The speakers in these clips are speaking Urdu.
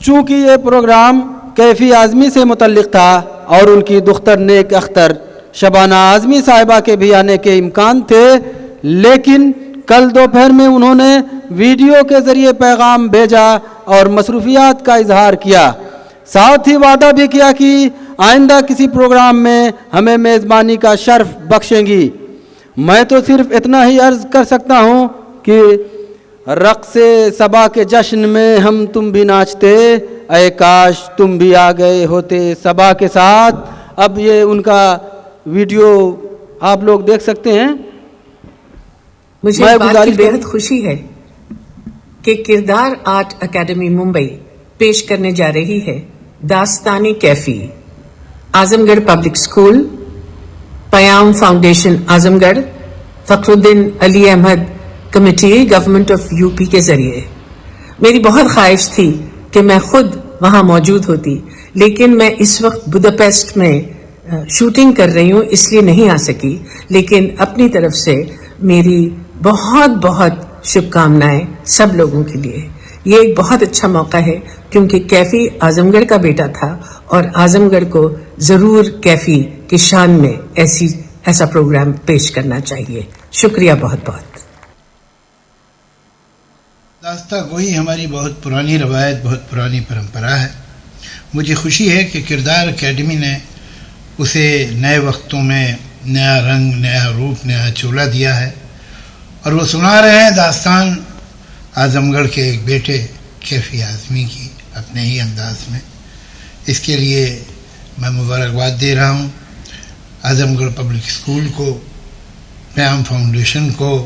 چونکہ یہ پروگرام کیفی اعظمی سے متعلق تھا اور ان کی دختر نیک اختر شبانہ اعظمی صاحبہ کے بھی آنے کے امکان تھے، لیکن کل دوپہر میں انہوں نے ویڈیو کے ذریعے پیغام بھیجا اور مصروفیات کا اظہار کیا، ساتھ ہی وعدہ بھی کیا کہ آئندہ کسی پروگرام میں ہمیں میزبانی کا شرف بخشیں گی۔ میں تو صرف اتنا ہی عرض کر سکتا ہوں کہ رقص صبا کے جشن میں ہم تم بھی ناچتے، اے کاش تم بھی آ گئے ہوتے صبا کے ساتھ۔ اب یہ ان کا ویڈیو آپ لوگ دیکھ سکتے ہیں۔ مجھے اس بات کی بہت خوشی ہے کہ کردار آرٹ اکیڈمی ممبئی پیش کرنے جا رہی ہے داستانی Kaifi. Azamgarh public school, Payam foundation Azamgarh, Fakhruddin Ali Ahmed committee government of U P کے ذریعے۔ میری بہت خواہش تھی کہ میں خود وہاں موجود ہوتی، لیکن میں اس وقت بداپیسٹ میں شوٹنگ کر رہی ہوں، اس لیے نہیں آ سکی، لیکن اپنی طرف سے میری بہت بہت شبھ کامنائیں سب لوگوں کے لیے۔ یہ ایک بہت اچھا موقع ہے کیونکہ کیفی اعظم گڑھ کا بیٹا تھا اور اعظم گڑھ کو ضرور کیفی کی شان میں ایسا پروگرام پیش کرنا چاہیے۔ شکریہ بہت بہت۔ داستہ گوئی ہماری بہت پرانی روایت، بہت پرانی پرمپرا ہے۔ مجھے خوشی ہے کہ کردار اکیڈمی نے اسے نئے وقتوں میں نیا رنگ، نیا روپ، نیا چولہا دیا ہے، اور وہ سنا رہے ہیں داستان اعظم گڑھ کے ایک بیٹے کیفی اعظمی کی اپنے ہی انداز میں۔ اس کے لیے میں مبارکباد دے رہا ہوں اعظم گڑھ پبلک اسکول کو، پیام فاؤنڈیشن کو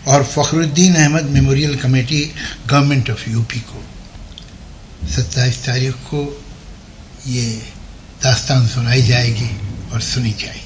اور Fakhruddin Ahmed memorial committee government of U P کو۔ 27 تاریخ کو یہ داستان سنائی جائے گی اور سنی جائے گی۔